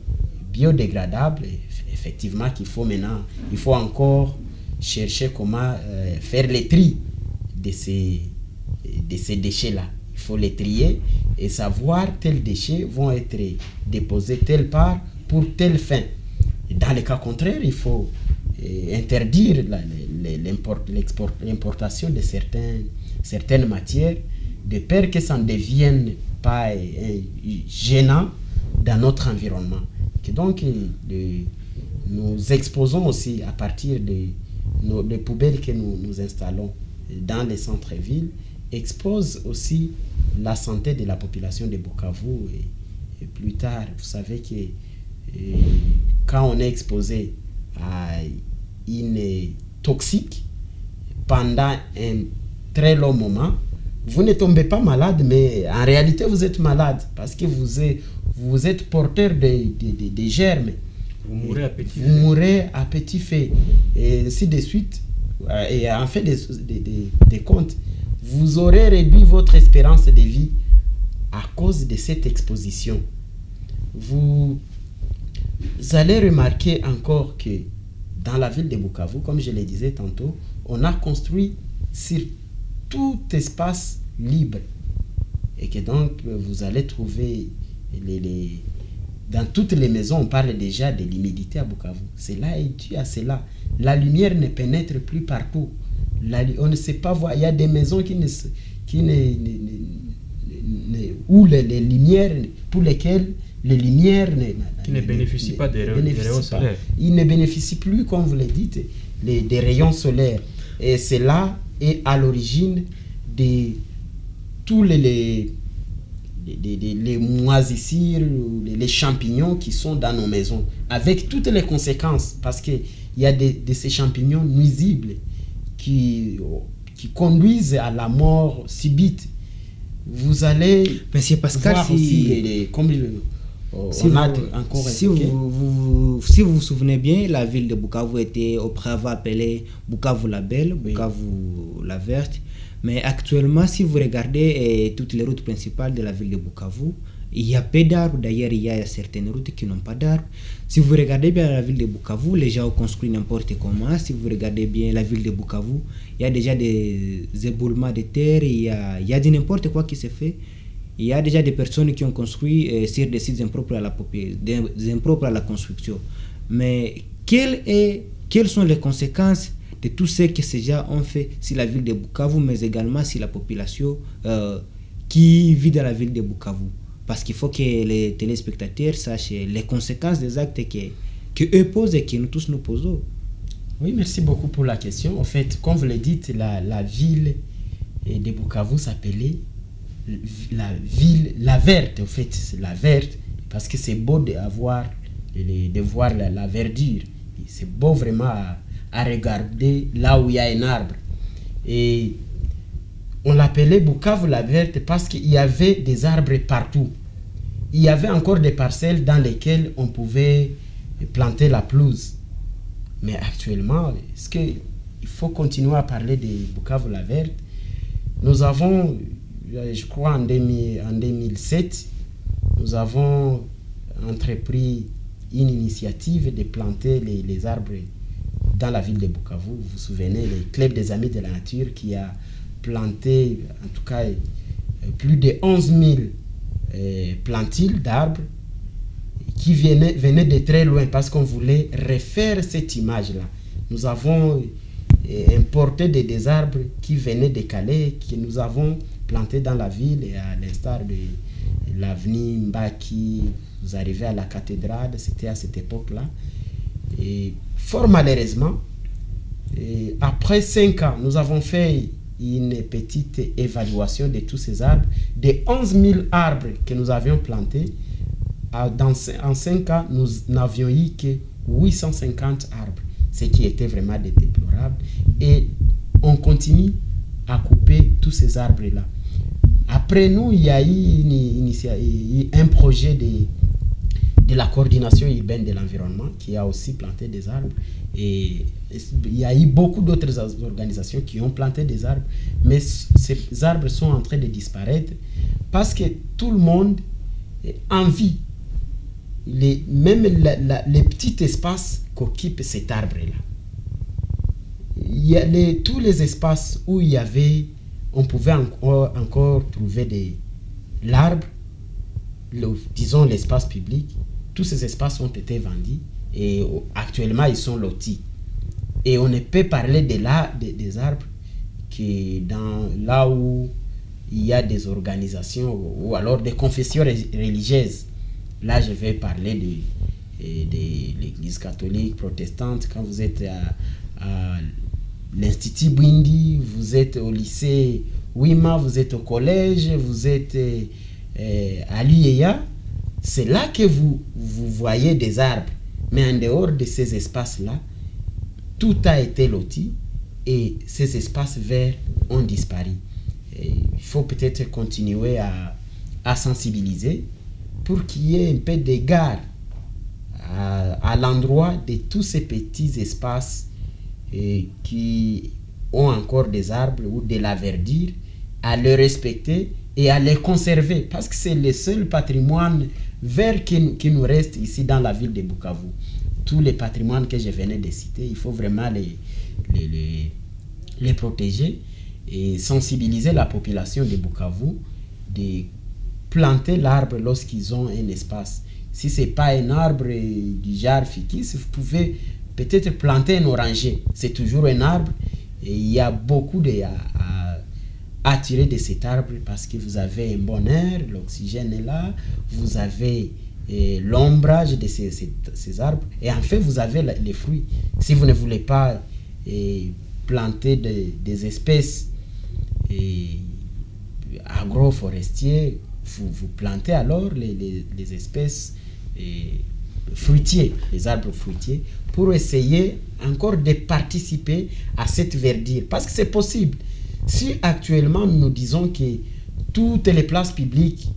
biodégradables, effectivement qu'il faut maintenant, il faut encore chercher comment faire le tri de ces déchets-là. Il faut les trier et savoir tels déchets vont être déposés telle part pour telle fin. Et dans le cas contraire, il faut interdire l'importation de certaines matières de peur que ça ne devienne pas gênant dans notre environnement. Et donc, nous exposons aussi à partir des poubelles que nous installons dans les centres-villes, expose aussi la santé de la population de Bukavu et plus tard, vous savez que quand on est exposé à une toxique pendant un très long moment, vous ne tombez pas malade, mais en réalité vous êtes malade parce que vous êtes porteur de germes. Vous mourrez à petit feu. Vous mourrez à petit feu et ainsi de suite. Et en fait des comptes, vous aurez réduit votre espérance de vie à cause de cette exposition. Vous allez remarquer encore que dans la ville de Bukavu, comme je le disais tantôt, on a construit sur tout espace libre. Et que donc, vous allez trouver dans toutes les maisons, on parle déjà de l'humidité à Bukavu. Cela est dû à cela. La lumière ne pénètre plus partout. On ne sait pas voir. Il y a des maisons où les lumières, pour lesquelles les lumières ne bénéficient pas des rayons solaires. Ils ne bénéficient plus, comme vous le dites, des rayons solaires. Et cela est à l'origine de tous les moisissures, les champignons qui sont dans nos maisons, avec toutes les conséquences, parce qu'il y a de ces champignons nuisibles qui conduisent à la mort subite. Vous allez Monsieur Pascal, voir aussi si vous vous souvenez bien, la ville de Bukavu était auparavant appelée Bukavu la Belle, Bukavu la Verte. Mais actuellement, si vous regardez toutes les routes principales de la ville de Bukavu, il y a peu d'arbres. D'ailleurs, il y a certaines routes qui n'ont pas d'arbres. Si vous regardez bien la ville de Bukavu, les gens ont construit n'importe comment. Si vous regardez bien la ville de Bukavu, il y a déjà des éboulements de terre, il y a de n'importe quoi qui se fait. Il y a déjà des personnes qui ont construit sur des sites impropres à la construction. Mais quelles sont les conséquences de tout ce que ces gens ont fait sur la ville de Bukavu, mais également sur la population qui vit dans la ville de Bukavu? Parce qu'il faut que les téléspectateurs sachent les conséquences des actes que eux posent et que nous tous nous posons. Oui, merci beaucoup pour la question. En fait, comme vous le dites, la ville de Bukavu s'appelait la Verte. En fait, c'est la Verte parce que c'est beau de voir la verdure. C'est beau vraiment à regarder là où il y a un arbre. Et on l'appelait Bukavu la Verte parce qu'il y avait des arbres partout. Il y avait encore des parcelles dans lesquelles on pouvait planter la pelouse. Mais actuellement, est-ce qu'il faut continuer à parler de Bukavu la Verte? Nous avons, je crois en 2007, nous avons entrepris une initiative de planter les arbres dans la ville de Bukavu. Vous vous souvenez, le Club des Amis de la Nature qui a planté, en tout cas, plus de 11 000 plantiles d'arbres qui venaient de très loin parce qu'on voulait refaire cette image-là. Nous avons importé des arbres qui venaient de Calais, que nous avons plantés dans la ville, et à l'instar de l'avenue Mbaki, vous arrivez à la cathédrale, c'était à cette époque-là. Et fort malheureusement, après 5 ans, nous avons fait une petite évaluation de tous ces arbres. Des 11 000 arbres que nous avions plantés, en 5 ans, nous n'avions eu que 850 arbres. ce qui était vraiment déplorable. Et on continue à couper tous ces arbres-là. Après nous, il y a eu un projet de la coordination urbaine de l'environnement qui a aussi planté des arbres. Et il y a eu beaucoup d'autres organisations qui ont planté des arbres, mais ces arbres sont en train de disparaître parce que tout le monde envie même les petits espaces qu'occupe cet arbre-là. Il y a tous les espaces où il y avait, on pouvait encore trouver l'arbre, disons l'espace public, tous ces espaces ont été vendus et actuellement ils sont lotis. Et on ne peut parler des arbres que là où il y a des organisations ou alors des confessions religieuses. Là, je vais parler de l'église catholique, protestante. Quand vous êtes à l'Institut Bwindi, vous êtes au lycée Wima, vous êtes au collège, vous êtes à l'UEA, c'est là que vous voyez des arbres. Mais en dehors de ces espaces-là, tout a été loti et ces espaces verts ont disparu. Et il faut peut-être continuer à sensibiliser pour qu'il y ait un peu d'égard à l'endroit de tous ces petits espaces qui ont encore des arbres ou de la verdure, à les respecter et à les conserver parce que c'est le seul patrimoine vert qui nous reste ici dans la ville de Bukavu. Tous les patrimoines que je venais de citer, il faut vraiment les protéger et sensibiliser la population de Bukavu de planter l'arbre lorsqu'ils ont un espace. Si ce n'est pas un arbre du genre ficus, vous pouvez peut-être planter un oranger. C'est toujours un arbre et il y a beaucoup à tirer de cet arbre parce que vous avez un bon air, l'oxygène est là, vous avez l'ombrage de ces arbres et en fait vous avez les fruits. Si vous ne voulez pas planter des espèces agroforestières, vous plantez alors les espèces fruitiers, les arbres fruitiers, pour essayer encore de participer à cette verdure. Parce que c'est possible. Si actuellement nous disons que toutes les places publiques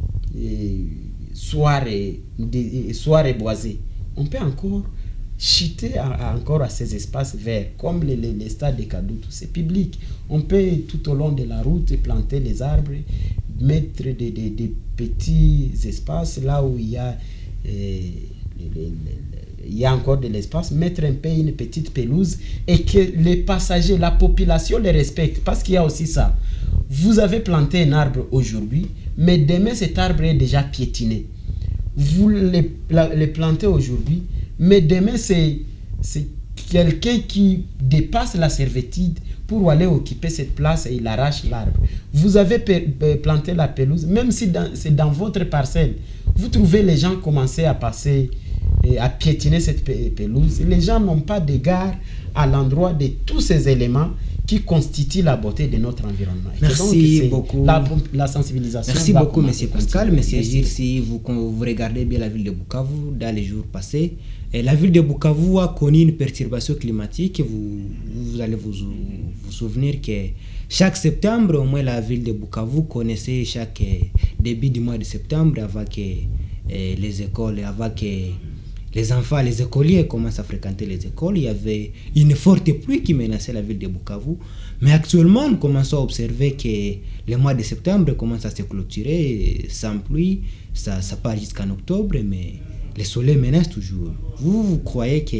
soient reboisées, on peut encore chuter encore à ces espaces verts, comme les stades de Kadutu, c'est public. On peut tout au long de la route planter les arbres, mettre des petits espaces là où il y a encore de l'espace, mettre un peu une petite pelouse et que les passagers, la population les respecte. Parce qu'il y a aussi ça. Vous avez planté un arbre aujourd'hui, mais demain cet arbre est déjà piétiné. Vous les plantez aujourd'hui, mais demain c'est quelqu'un qui dépasse la servitude pour aller occuper cette place et il arrache l'arbre. Vous avez planté la pelouse, même si c'est dans votre parcelle, vous trouvez les gens commencer à passer et à piétiner cette pelouse. Les gens n'ont pas d'égard à l'endroit de tous ces éléments qui constituent la beauté de notre environnement. Merci beaucoup. La sensibilisation. Merci beaucoup, M. Pascal. M. Gilles, si vous regardez bien la ville de Bukavu dans les jours passés, et la ville de Bukavu a connu une perturbation climatique. Vous allez vous souvenir que chaque septembre, au moins la ville de Bukavu connaissait chaque début du mois de septembre avant que les écoles, avant que les enfants, les écoliers commencent à fréquenter les écoles. Il y avait une forte pluie qui menaçait la ville de Bukavu. Mais actuellement, nous commençons à observer que le mois de septembre commence à se clôturer sans pluie. Ça part jusqu'en octobre, mais le soleil menace toujours. Vous croyez que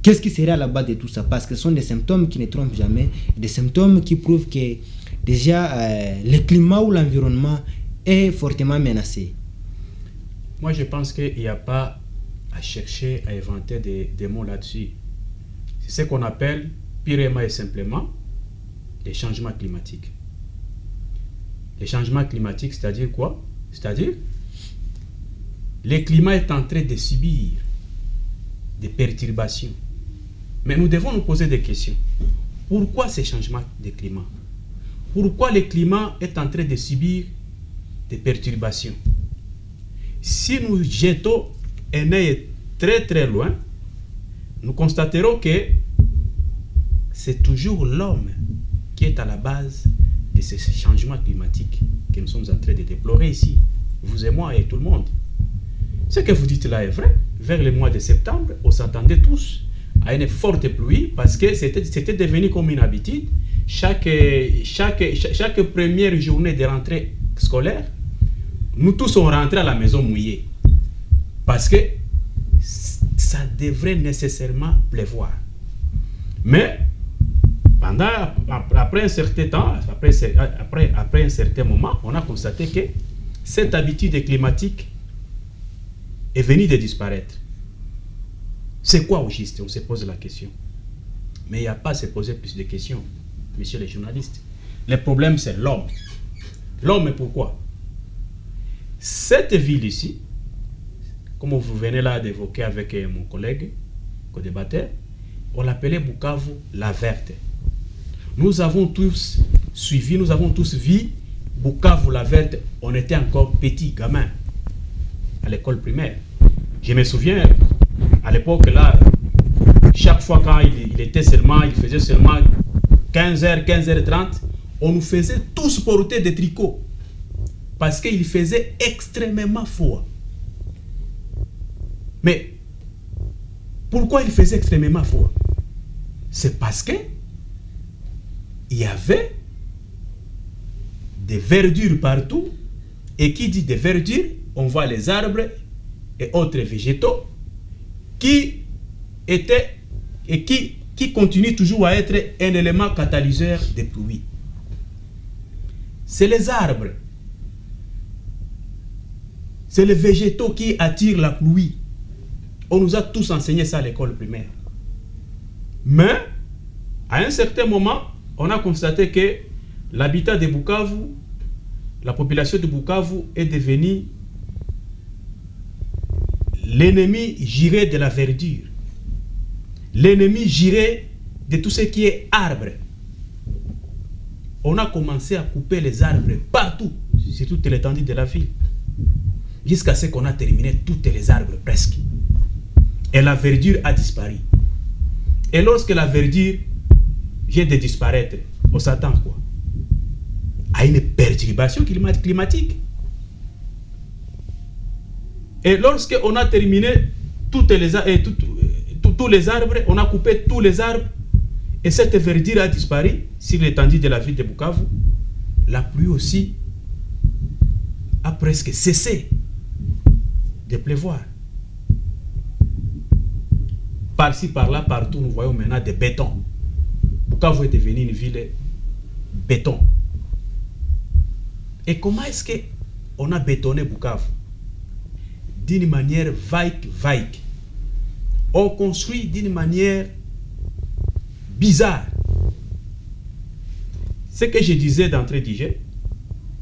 qu'est-ce qui serait à la base de tout ça? Parce que ce sont des symptômes qui ne trompent jamais, des symptômes qui prouvent que déjà le climat ou l'environnement est fortement menacé. Moi, je pense qu'il n'y a pas à chercher à inventer des mots là-dessus. C'est ce qu'on appelle purement et simplement les changements climatiques. Les changements climatiques, c'est-à-dire quoi? C'est-à-dire le climat est en train de subir des perturbations. Mais nous devons nous poser des questions. Pourquoi ces changements de climat? Pourquoi le climat est en train de subir des perturbations? Si nous jetons un œil très très loin, nous constaterons que c'est toujours l'homme qui est à la base de ces changements climatiques que nous sommes en train de déplorer ici, vous et moi et tout le monde. Ce que vous dites là est vrai. Vers le mois de septembre, on s'attendait tous à une forte pluie parce que c'était devenu comme une habitude. Chaque première journée de rentrée scolaire, nous tous on rentrait à la maison mouillée parce que ça devrait nécessairement pleuvoir. Mais après un certain temps, après un certain moment, on a constaté que cette habitude climatique est venue de disparaître. C'est quoi au juste? On se pose la question. Mais il n'y a pas à se poser plus de questions, messieurs les journalistes. Le problème, c'est l'homme. L'homme, pourquoi? Cette ville ici, comme vous venez là d'évoquer avec mon collègue, co-débatteur, on l'appelait Bukavu la verte. Nous avons tous suivi, nous avons tous vu Bukavu la verte. On était encore petits gamins à l'école primaire. Je me souviens, à l'époque là, chaque fois quand il faisait seulement 15h, 15h30, on nous faisait tous porter des tricots parce qu'il faisait extrêmement froid. Mais pourquoi il faisait extrêmement froid? C'est parce que il y avait des verdures partout, et qui dit des verdures, on voit les arbres et autres végétaux qui étaient et qui continuent toujours à être un élément catalyseur des pluies. C'est les arbres, c'est les végétaux qui attirent la pluie. On nous a tous enseigné ça à l'école primaire. Mais, à un certain moment, on a constaté que l'habitat de Bukavu, la population de Bukavu est devenue l'ennemi juré de la verdure. L'ennemi juré de tout ce qui est arbre. On a commencé à couper les arbres partout, sur toute l'étendue de la ville. Jusqu'à ce qu'on a terminé tous les arbres presque. Et la verdure a disparu. Et lorsque la verdure vient de disparaître, on s'attend quoi? À une perturbation climatique. Et lorsque on a terminé tous les arbres, on a coupé tous les arbres, et cette verdure a disparu sur l'étendue de la ville de Bukavu, la pluie aussi a presque cessé de pleuvoir. Par-ci, par-là, partout, nous voyons maintenant des bétons. Bukavu est devenue une ville béton. Et comment est-ce qu'on a bétonné Bukavu? D'une manière vague. On construit d'une manière bizarre. Ce que je disais d'entrée de jeu,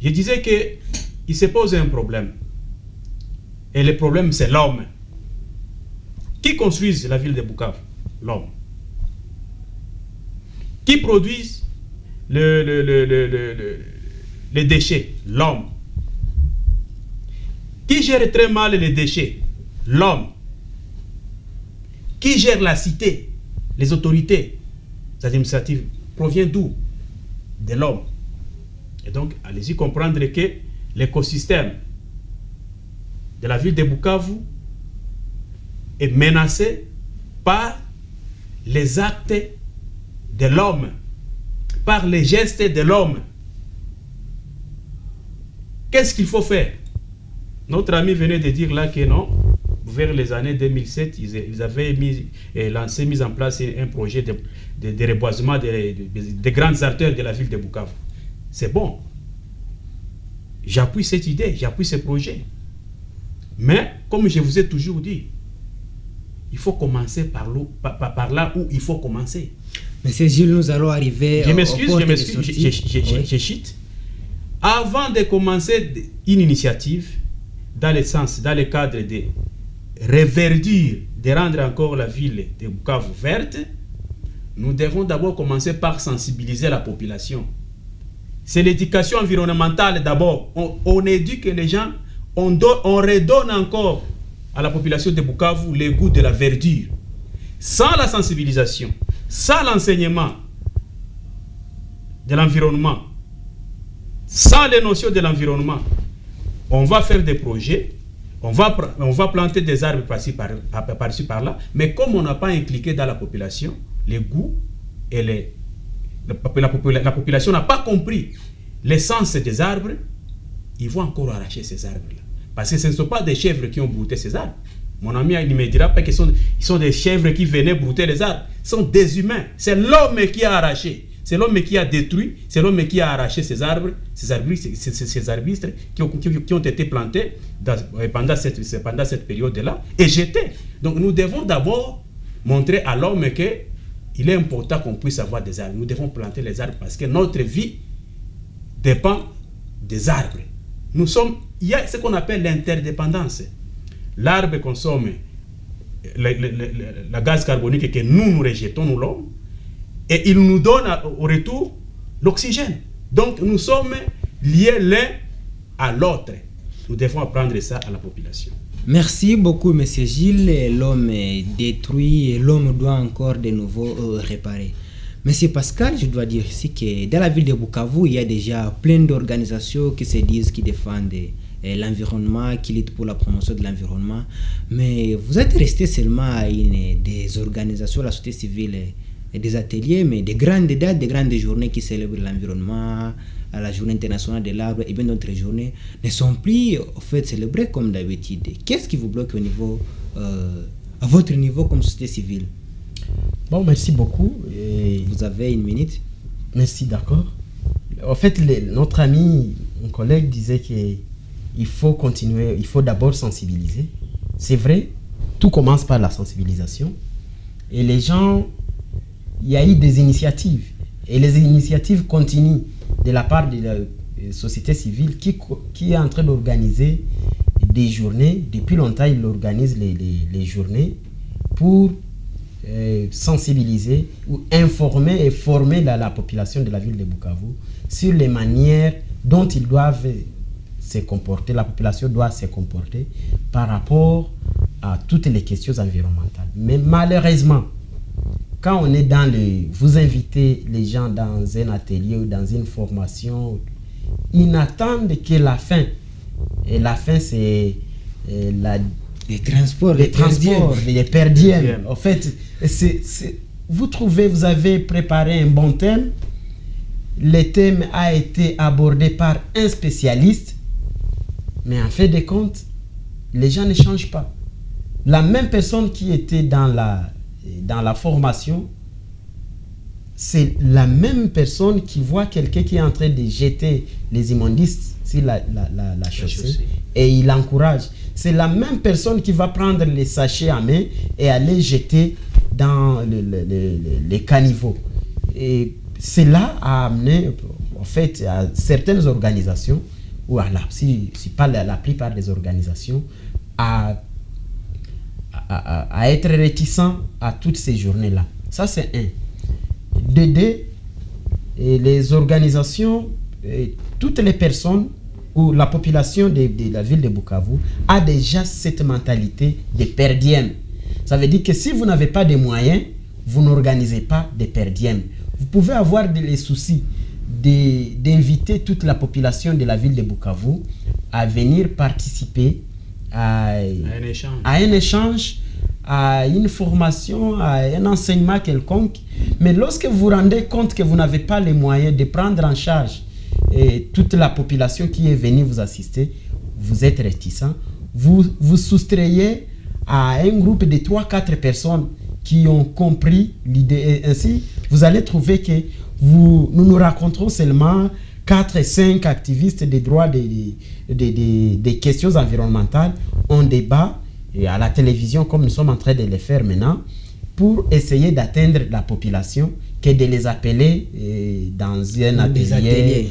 je disais qu'il se pose un problème. Et le problème, c'est l'homme. Qui construit la ville de Bukavu? L'homme. Qui produit les déchets? L'homme. Qui gère très mal les déchets? L'homme. Qui gère la cité? Les autorités administratives proviennent d'où? De l'homme. Et donc, allez-y comprendre que l'écosystème de la ville de Bukavu est menacé par les actes de l'homme, par les gestes de l'homme. Qu'est-ce qu'il faut faire? Notre ami venait de dire là que non, vers les années 2007, ils avaient mis en place un projet de reboisement des grandes artères de la ville de Bukavu. C'est bon. J'appuie cette idée, j'appuie ce projet. Mais, comme je vous ai toujours dit, il faut commencer par là où il faut commencer. Monsieur Gilles, nous allons arriver. Je m'excuse, je chute. Avant de commencer une initiative, dans le cadre de reverdir, de rendre encore la ville de Bukavu verte, nous devons d'abord commencer par sensibiliser la population. C'est l'éducation environnementale d'abord. On éduque les gens, on redonne encore à la population de Bukavu le goût de la verdure. Sans la sensibilisation, sans l'enseignement de l'environnement, sans les notions de l'environnement, on va faire des projets, on va planter des arbres par-ci par-là, mais comme on n'a pas impliqué dans la population les goûts et la population n'a pas compris l'essence des arbres, ils vont encore arracher ces arbres-là. Parce que ce ne sont pas des chèvres qui ont brouté ces arbres. Mon ami, il ne me dira pas qu'ils sont des chèvres qui venaient brouter les arbres. Ce sont des humains. C'est l'homme qui a arraché. C'est l'homme qui a détruit. C'est l'homme qui a arraché ces arbres, ces arbristes qui ont été plantés pendant cette période-là et jetés. Donc nous devons d'abord montrer à l'homme qu'il est important qu'on puisse avoir des arbres. Nous devons planter les arbres parce que notre vie dépend des arbres. Il y a ce qu'on appelle l'interdépendance. L'arbre consomme le gaz carbonique que nous rejetons, nous l'homme, et il nous donne au retour l'oxygène. Donc nous sommes liés l'un à l'autre. Nous devons apprendre ça à la population. Merci beaucoup, M. Gilles. L'homme est détruit et l'homme doit encore de nouveau réparer. Monsieur Pascal, je dois dire ici que dans la ville de Bukavu, il y a déjà plein d'organisations qui se disent qui défendent l'environnement, qui luttent pour la promotion de l'environnement. Mais vous êtes resté seulement à des organisations, la société civile et des ateliers, mais des grandes dates, des grandes journées qui célèbrent l'environnement, à la journée internationale de l'arbre et bien d'autres journées, ne sont plus en fait célébrées comme d'habitude. Qu'est-ce qui vous bloque au niveau, à votre niveau comme société civile? Bon, merci beaucoup. Vous avez une minute. Merci, d'accord. En fait, notre ami, mon collègue disait qu'il faut continuer, il faut d'abord sensibiliser. C'est vrai, tout commence par la sensibilisation. Et les gens, il y a eu des initiatives. Et les initiatives continuent de la part de la société civile qui est en train d'organiser des journées. Depuis longtemps, il organise les journées pour sensibiliser ou informer et former la population de la ville de Bukavu sur les manières dont ils doivent se comporter, la population doit se comporter par rapport à toutes les questions environnementales. Mais malheureusement, quand on est vous invitez les gens dans un atelier ou dans une formation, ils n'attendent que la fin. Et la fin, c'est les transports, les perdièmes. En fait, vous avez préparé un bon thème. Le thème a été abordé par un spécialiste, mais en fait de compte, les gens ne changent pas. La même personne qui était dans la formation, c'est la même personne qui voit quelqu'un qui est en train de jeter les immondices sur la chaussée et il encourage. C'est la même personne qui va prendre les sachets à main et aller jeter dans les caniveaux. Et cela a amené en fait à certaines organisations, ou pas la plupart des organisations, à être réticents à toutes ces journées-là. Ça, c'est un. Les organisations, toutes les personnes ou la population de la ville de Bukavu a déjà cette mentalité de perdième. Ça veut dire que si vous n'avez pas de moyens, vous n'organisez pas de perdième. Vous pouvez avoir les soucis d'inviter toute la population de la ville de Bukavu à venir participer à un échange, à une formation, à un enseignement quelconque. Mais lorsque vous vous rendez compte que vous n'avez pas les moyens de prendre en charge toute la population qui est venue vous assister, vous êtes réticent. Vous soustrayez à un groupe de 3-4 personnes qui ont compris l'idée. Et ainsi, vous allez trouver que nous raconterons seulement 4-5 activistes des droits des questions environnementales. On débat et à la télévision, comme nous sommes en train de le faire maintenant, pour essayer d'atteindre la population, que de les appeler dans un atelier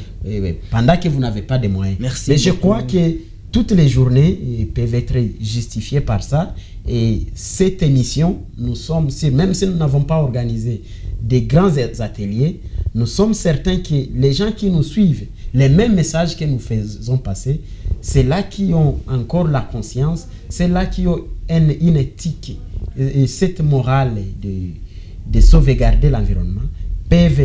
pendant que vous n'avez pas de moyens. Merci. Mais je crois que toutes les journées peuvent être justifiées par ça. Et cette émission, même si nous n'avons pas organisé des grands ateliers, nous sommes certains que les gens qui nous suivent, les mêmes messages que nous faisons passer, c'est là qui ont encore la conscience, c'est là qui ont une éthique et cette morale de sauvegarder l'environnement peuvent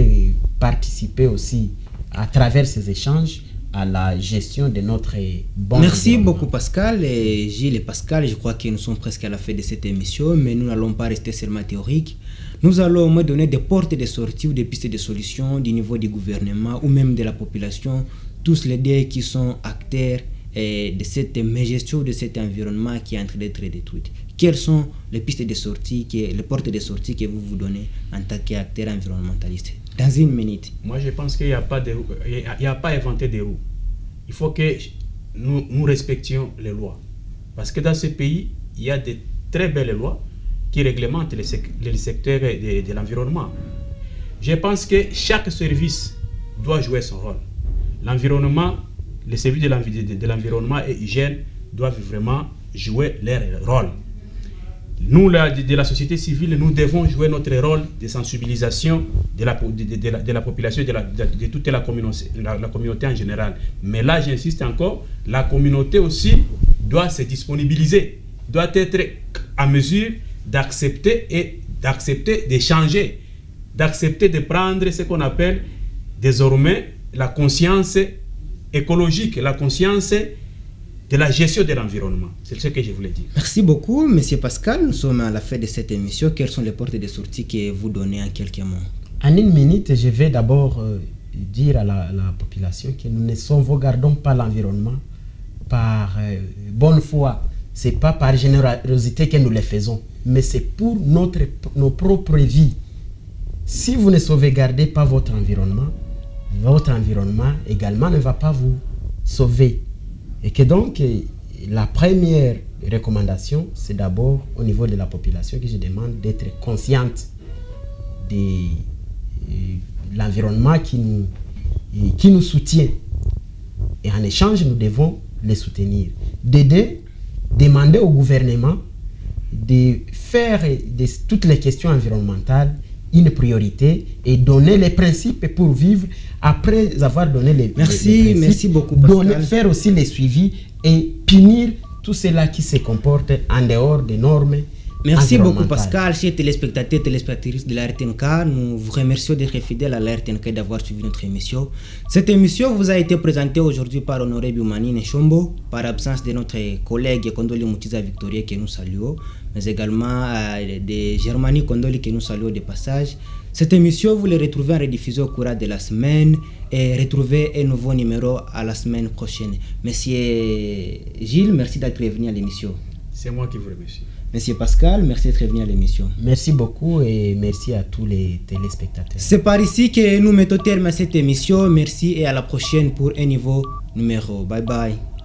participer aussi à travers ces échanges à la gestion de notre bon Merci environnement. beaucoup Pascal et Gilles et Pascal. Je crois que nous sommes presque à la fin de cette émission, mais nous n'allons pas rester seulement théoriques. Nous allons au moins donner des portes de sortie ou des pistes de solutions du niveau du gouvernement ou même de la population, tous les deux qui sont acteurs de cette gestion de cet environnement qui est en train d'être détruit. Quelles sont les pistes de sortie, les portes de sortie que vous donnez en tant qu'acteur environnementaliste? Dans une minute. Moi, je pense qu'il n'y a pas à inventer des roues. Il faut que nous respections les lois. Parce que dans ce pays, il y a de très belles lois qui réglementent le secteur de l'environnement. Je pense que chaque service doit jouer son rôle. L'environnement, les services de l'environnement et hygiène doivent vraiment jouer leur rôle. Nous, de la société civile, nous devons jouer notre rôle de sensibilisation de la population, de toute la communauté en général. Mais là, j'insiste encore, la communauté aussi doit se disponibiliser, doit être à mesure d'accepter, de changer, d'accepter de prendre ce qu'on appelle désormais la conscience écologique, la conscience de la gestion de l'environnement. C'est ce que je voulais dire. Merci beaucoup, Monsieur Pascal. Nous sommes à la fin de cette émission. Quelles sont les portes de sortie que vous donnez en quelques mots? En une minute, je vais d'abord dire à la population que nous ne sauvegardons pas l'environnement par bonne foi. Ce n'est pas par générosité que nous le faisons, mais c'est pour nos propres vies. Si vous ne sauvegardez pas votre environnement également ne va pas vous sauver. Et que donc, la première recommandation, c'est d'abord au niveau de la population que je demande d'être consciente de l'environnement qui nous soutient. Et en échange, nous devons les soutenir. Demander au gouvernement de faire de toutes les questions environnementales une priorité et donner les principes pour vivre après avoir donné les principes. Merci beaucoup Pascal. Faire aussi les suivis et punir tout cela qui se comporte en dehors des normes. Merci beaucoup Pascal, chers téléspectateurs, téléspectatrices de la RTNK. Nous vous remercions d'être fidèles à la RTNK et d'avoir suivi notre émission. Cette émission vous a été présentée aujourd'hui par Honoré Bioumani Nchombo, par absence de notre collègue Kondoli Moutiza Victoria que nous saluons, mais également de Germanie Kondoli que nous saluons de passage. Cette émission, vous la retrouvez en rediffusion au cours de la semaine et retrouvez un nouveau numéro à la semaine prochaine. Monsieur Gilles, merci d'être venu à l'émission. C'est moi qui vous remercie. Monsieur Pascal, merci d'être venu à l'émission. Merci beaucoup et merci à tous les téléspectateurs. C'est par ici que nous mettons terme à cette émission. Merci et à la prochaine pour un nouveau numéro. Bye bye.